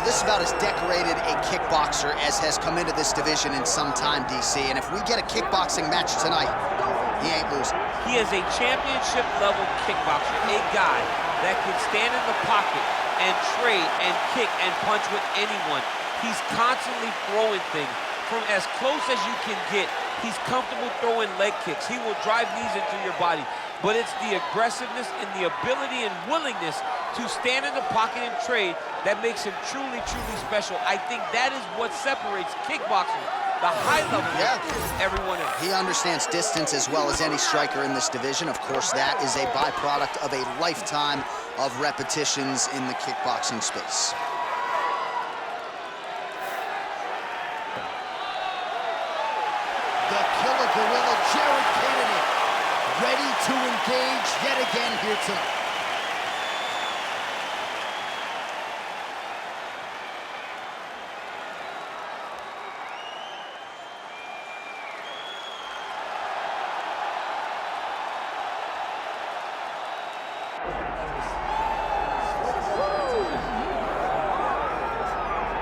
this is about as decorated a kickboxer as has come into this division in some time, DC. And if we get a kickboxing match tonight, he ain't losing. He is a championship-level kickboxer, a guy that can stand in the pocket and trade and kick and punch with anyone. He's constantly throwing things from as close as you can get. He's comfortable throwing leg kicks. He will drive knees into your body. But it's the aggressiveness and the ability and willingness to stand in the pocket and trade that makes him truly, truly special. I think that is what separates kickboxing, the high level, from everyone else. He understands distance as well as any striker in this division. Of course, that is a byproduct of a lifetime of repetitions in the kickboxing space. The killer gorilla, Jared Cannonier, ready to engage yet again here tonight.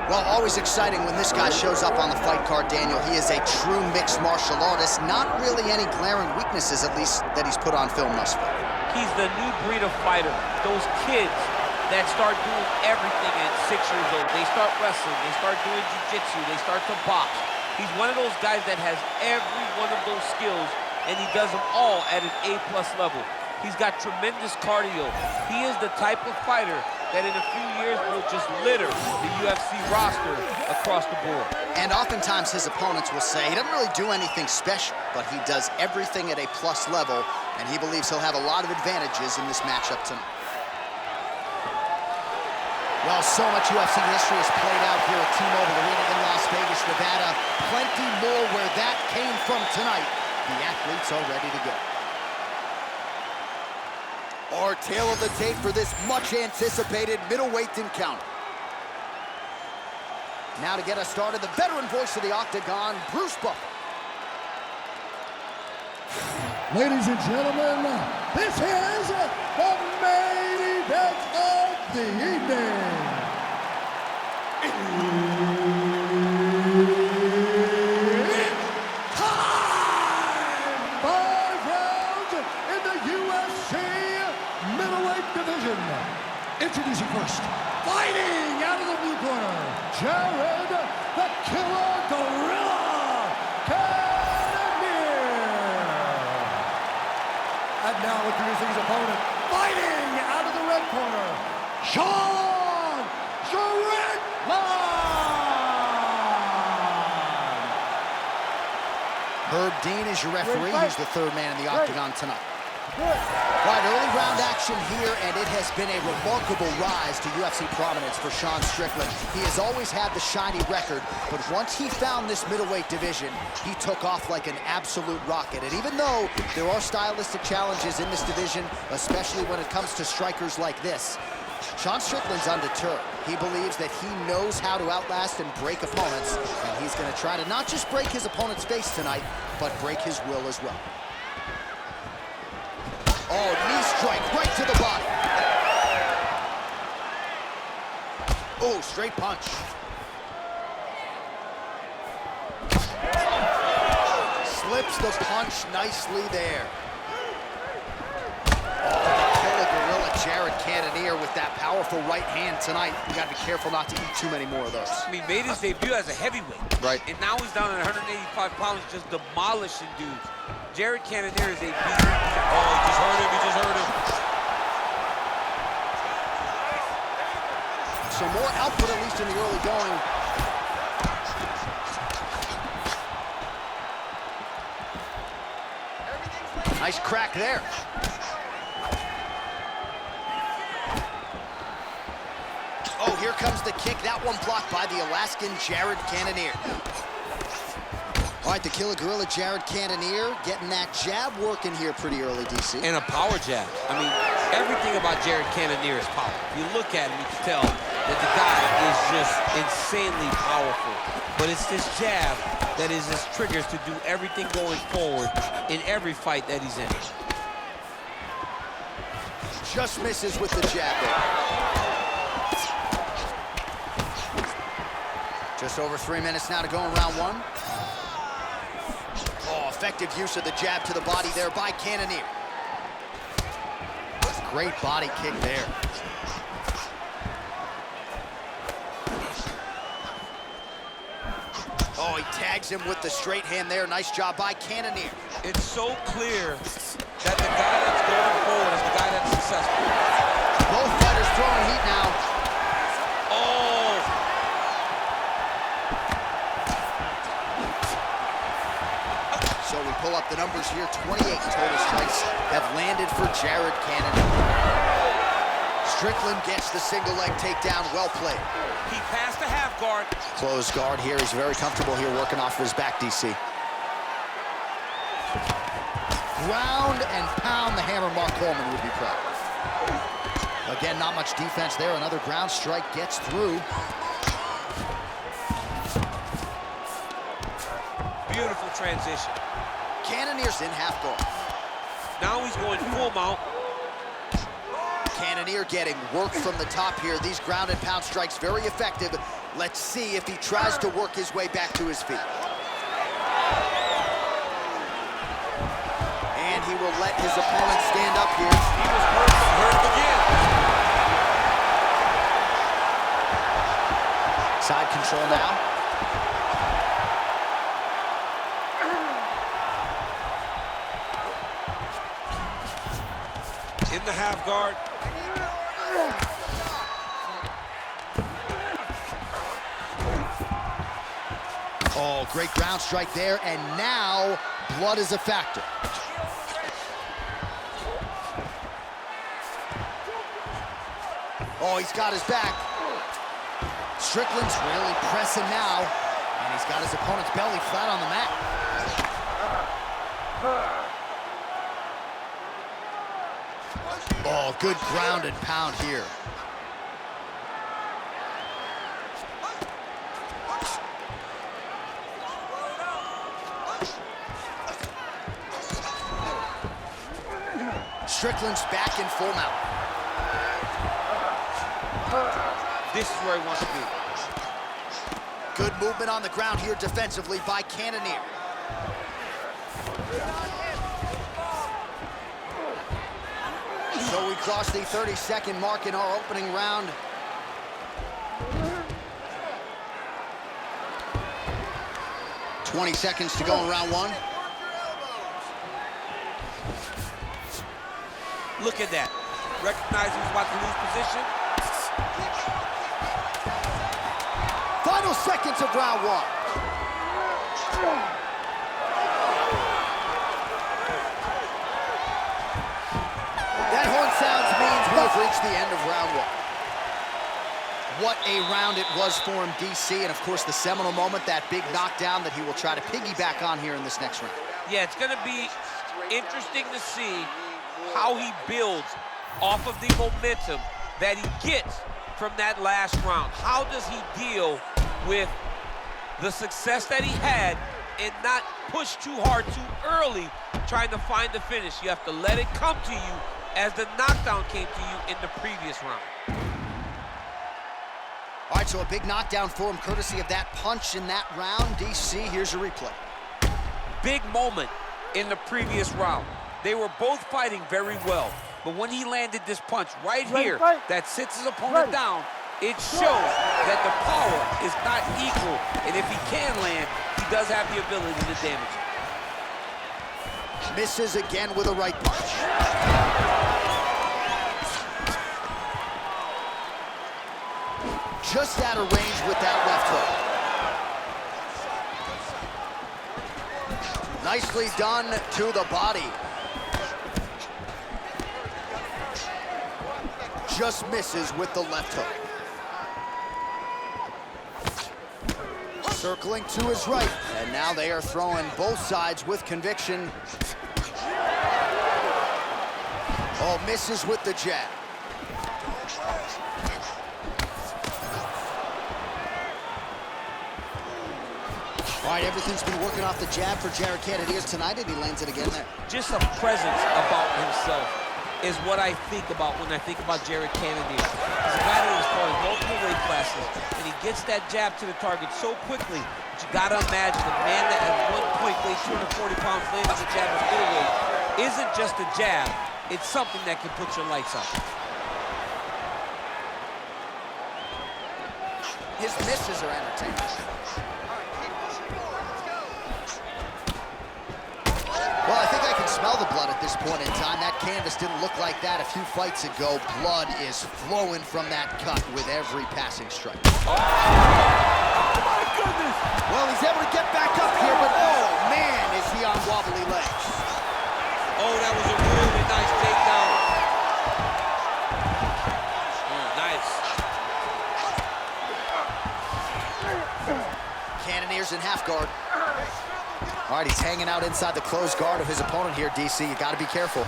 Well, always exciting when this guy shows up on the fight card, Daniel. He is a true mixed martial artist. Not really any glaring weaknesses, at least, that he's put on film thus far. He's the new breed of fighter. Those kids that start doing everything at 6 years old. They start wrestling, they start doing jiu-jitsu, they start to box. He's one of those guys that has every one of those skills, and he does them all at an A+ level. He's got tremendous cardio. He is the type of fighter that in a few years will just litter the UFC roster across the board. And oftentimes his opponents will say he doesn't really do anything special, but he does everything at a plus level, and he believes he'll have a lot of advantages in this matchup tonight. Well, so much UFC history has played out here at T-Mobile Arena in Las Vegas, Nevada. Plenty more where that came from tonight. The athletes are ready to go. Our tale of the tape for this much-anticipated middleweight encounter. Now to get us started, the veteran voice of the Octagon, Bruce Buffer. Ladies and gentlemen, this is the main event of the evening. It's time! 5 rounds in the UFC middleweight division. Introducing first, fighting out of the blue corner, Jared the Killer Gorilla Cannonier. And now introducing his opponent, fighting out of the red corner, Sean Strickland. Herb Dean is your referee. He's the third man in the Octagon tonight. All right, early round action here, and it has been a remarkable rise to UFC prominence for Sean Strickland. He has always had the shiny record, but once he found this middleweight division, he took off like an absolute rocket. And even though there are stylistic challenges in this division, especially when it comes to strikers like this, Sean Strickland's undeterred. He believes that he knows how to outlast and break opponents, and he's going to try to not just break his opponent's face tonight, but break his will as well. Oh, knee strike right to the body. Oh, straight punch. Slips the punch nicely there. Oh, killer gorilla Jared Cannonier with that powerful right hand tonight. You gotta be careful not to eat too many more of those. I mean, made his debut as a heavyweight. Right. And now he's down at 185 pounds, just demolishing dudes. Jared Cannonier is a beast. Oh, he just hurt him, he just hurt him. So more output, at least in the early going. Nice crack there. Oh, here comes the kick. That one blocked by the Alaskan Jared Cannonier. All right, the killer gorilla Jared Cannonier getting that jab working here pretty early, DC. And a power jab. I mean, everything about Jared Cannonier is power. If you look at him, you can tell that the guy is just insanely powerful. But it's this jab that is his triggers to do everything going forward in every fight that he's in. Just misses with the jab there. Just over 3 minutes now to go in round one. Oh, effective use of the jab to the body there by Cannonier. Great body kick there. Oh, he tags him with the straight hand there. Nice job by Cannonier. It's so clear that the guy that's going forward is the guy that's successful. Both fighters throwing heat now. Oh! So we pull up the numbers here. 28 total strikes have landed for Jared Cannonier. Strickland gets the single leg takedown. Well played. He passed the half guard. Closed guard here. He's very comfortable here working off of his back, DC. Ground and pound. The hammer Mark Coleman would be proud. Again, not much defense there. Another ground strike gets through. Beautiful transition. Cannonier's in half guard. Now he's going full mount. Cannonier getting work from the top here. These ground and pound strikes very effective. Let's see if he tries to work his way back to his feet. And he will let his opponent stand up here. He was hurt again. Side control now. In the half guard. Oh, great ground strike there, and now blood is a factor. Oh, he's got his back. Strickland's really pressing now, and he's got his opponent's belly flat on the mat. Oh, good ground and pound here. Strickland's back in full mount. This is where he wants to be. Good movement on the ground here defensively by Cannonier. So we cross the 30-second mark in our opening round. "20 seconds to go in round one. Look at that. Recognizing he's about to lose position. Final seconds of round one. That horn sounds means we have reached the end of round one. What a round it was for him, DC, and of course the seminal moment, that big knockdown that he will try to piggyback on here in this next round. Yeah, it's going to be interesting to see how he builds off of the momentum that he gets from that last round. How does he deal with the success that he had and not push too hard too early trying to find the finish? You have to let it come to you as the knockdown came to you in the previous round. All right, so a big knockdown for him courtesy of that punch in that round. DC, here's a replay. Big moment in the previous round. They were both fighting very well, but when he landed this punch right here that sits his opponent down, it shows that the power is not equal, and if he can land, he does have the ability to damage it. Misses again with a right punch. Just out of range with that left hook. Nicely done to the body. Just misses with the left hook. Circling to his right, and now they are throwing both sides with conviction. Oh, misses with the jab. All right, everything's been working off the jab for Jared Cannonier tonight, and he lands it again there. Just a presence about himself is what I think about when I think about Jared Cannonier. He's a guy that is fought in multiple weight classes, and he gets that jab to the target so quickly that you gotta imagine a man that at one point weighed 240 pounds lands a jab at middleweight isn't just a jab, it's something that can put your lights out. His misses are entertaining. Well, I think I can smell the blood at this point in time. That canvas didn't look like that a few fights ago. Blood is flowing from that cut with every passing strike. Oh, my goodness! Well, he's able to get back up here, but oh, man, is he on wobbly legs. Oh, that was a really nice takedown. Nice. Cannonier's in half guard. All right, he's hanging out inside the closed guard of his opponent here, DC. You got to be careful.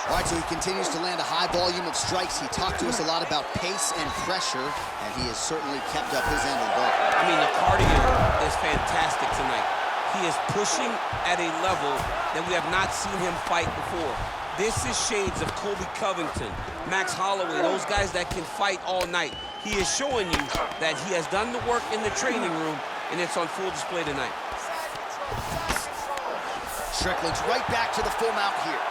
All right, so he continues to land a high volume of strikes. He talked to us a lot about pace and pressure, and he has certainly kept up his end of the ball. I mean, the cardio is fantastic tonight. He is pushing at a level that we have not seen him fight before. This is shades of Colby Covington, Max Holloway, those guys that can fight all night. He is showing you that he has done the work in the training room, and it's on full display tonight. Strickland's right back to the full mount here.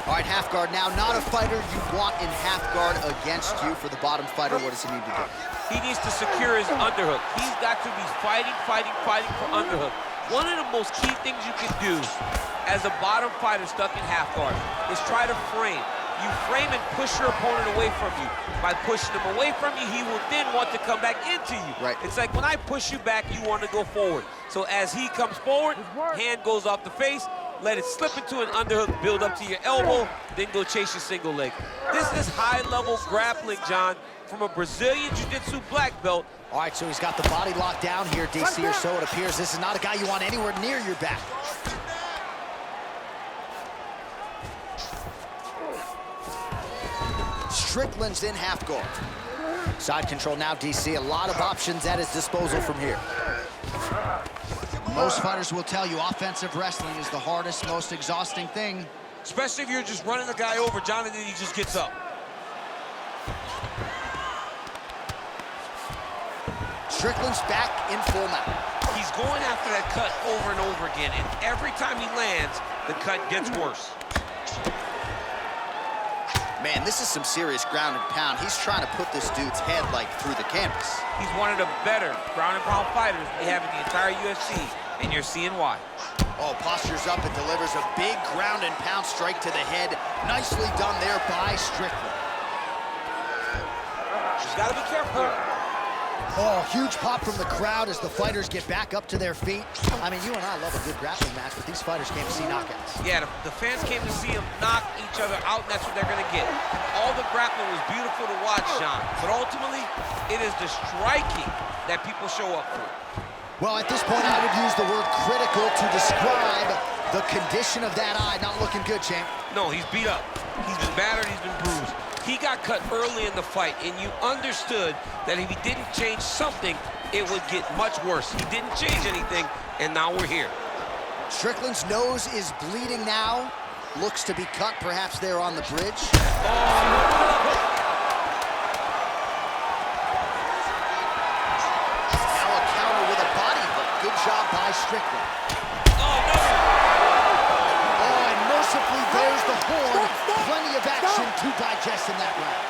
All right, half guard now. Not a fighter you want in half guard against you. For the bottom fighter, what does he need to do? He needs to secure his underhook. He's got to be fighting for underhook. One of the most key things you can do as a bottom fighter stuck in half guard is try to frame. You frame and push your opponent away from you. By pushing him away from you, he will then want to come back into you. Right. It's like when I push you back, you want to go forward. So as he comes forward, hand goes off the face, let it slip into an underhook, build up to your elbow, then go chase your single leg. This is high-level grappling, John, from a Brazilian Jiu-Jitsu black belt. All right, so he's got the body locked down here, DC, or so it appears. This is not a guy you want anywhere near your back. Strickland's in half guard. Side control now, DC. A lot of options at his disposal from here. Most fighters will tell you offensive wrestling is the hardest, most exhausting thing. Especially if you're just running the guy over, John, and then he just gets up. Strickland's back in full mount. He's going after that cut over and over again, and every time he lands, the cut gets worse. Man, this is some serious ground and pound. He's trying to put this dude's head, like, through the canvas. He's one of the better ground and pound fighters they have in the entire UFC, and you're seeing why. Oh, postures up and delivers a big ground and pound strike to the head. Nicely done there by Strickland. He's got to be careful. Oh, huge pop from the crowd as the fighters get back up to their feet. I mean, you and I love a good grappling match, but these fighters came to see knockouts. Yeah, the fans came to see them knock each other out, and that's what they're going to get. All the grappling was beautiful to watch, Sean, but ultimately, it is the striking that people show up for. Well, at this point, I would use the word critical to describe the condition of that eye. Not looking good, champ. No, he's beat up. He's been battered, he's been bruised. He got cut early in the fight, and you understood that if he didn't change something, it would get much worse. He didn't change anything, and now we're here. Strickland's nose is bleeding now. Looks to be cut, perhaps there on the bridge. Oh, now a counter with a body hook. Good job by Strickland. oh no! Oh, and mercifully, there's the horn. Plenty of action to digest in that round.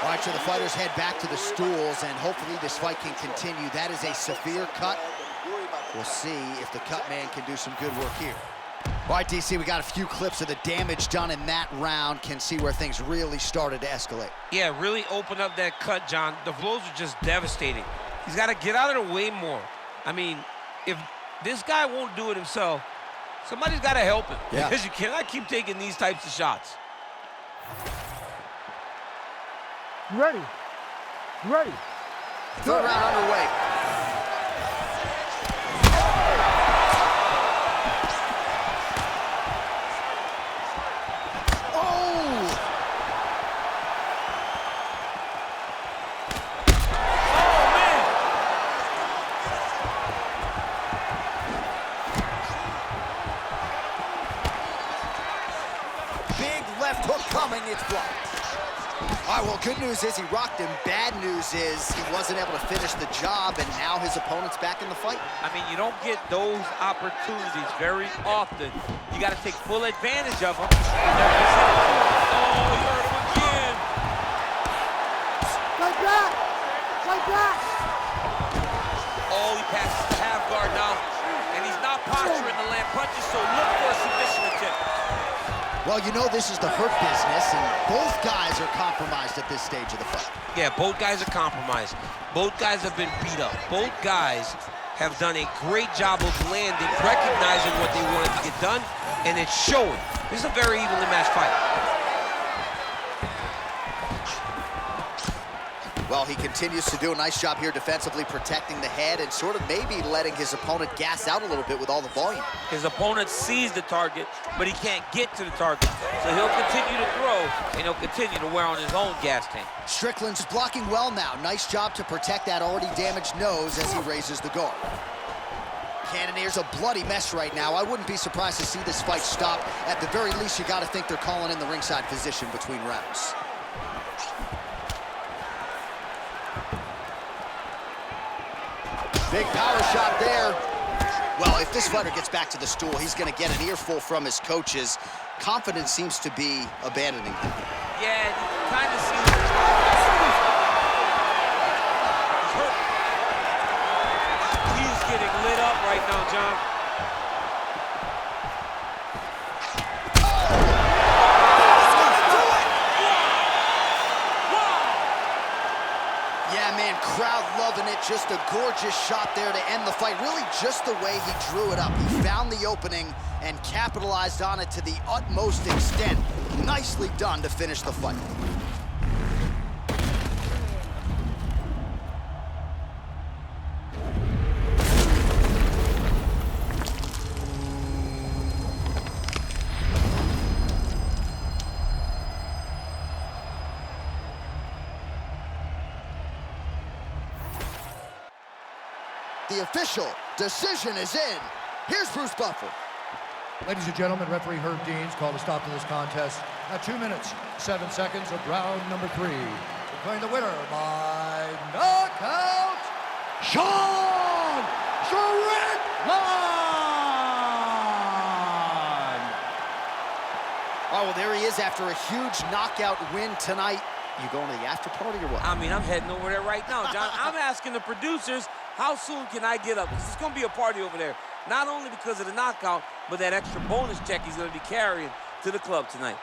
All right, so the fighters head back to the stools, and hopefully this fight can continue. That is a severe cut. We'll see if the cut man can do some good work here. All right, DC, we got a few clips of the damage done in that round. Can see where things really started to escalate. Yeah, really open up that cut, John. The blows are just devastating. He's got to get out of the way more. I mean, if this guy won't do it himself, somebody's got to help him. Yeah. Because you cannot keep taking these types of shots. You ready? You ready? Third round underway. from coming. It's blocked. All right, well, good news is he rocked him. Bad news is he wasn't able to finish the job, and now his opponent's back in the fight. I mean, you don't get those opportunities very often. You got to take full advantage of them. Oh, he hurt him again. Like that! Like that! Oh, he passes the half guard now, and he's not posturing the land punches, so look for a submission attempt. Well, you know this is the hurt business, and both guys are compromised at this stage of the fight. Yeah, both guys are compromised. Both guys have been beat up. Both guys have done a great job of landing, recognizing what they wanted to get done, and it's showing. This is a very evenly matched fight. Well, he continues to do a nice job here defensively, protecting the head and sort of maybe letting his opponent gas out a little bit with all the volume. His opponent sees the target, but he can't get to the target. So he'll continue to throw, and he'll continue to wear on his own gas tank. Strickland's blocking well now. Nice job to protect that already damaged nose as he raises the guard. Cannonier's a bloody mess right now. I wouldn't be surprised to see this fight stop. At the very least, you got to think they're calling in the ringside physician between rounds. Big power shot there. Well, if this fighter gets back to the stool, he's going to get an earful from his coaches. Confidence seems to be abandoning him. Yeah, you kind of see he's hurt. He's getting lit up right now, John. Yeah, man, crowd loving it. Just a gorgeous shot there to end the fight. Really just the way he drew it up. He found the opening and capitalized on it to the utmost extent. Nicely done to finish the fight. The official decision is in. Here's Bruce Buffer. Ladies and gentlemen, referee Herb Deans called a stop to this contest at 2 minutes, 7 seconds of round number 3. Declaring the winner by knockout, Sean Strickland! Oh, well, there he is after a huge knockout win tonight. You going to the after party or what? I mean, I'm heading over there right now, John. I'm asking the producers, how soon can I get up? Because it's going to be a party over there. Not only because of the knockout, but that extra bonus check he's going to be carrying to the club tonight.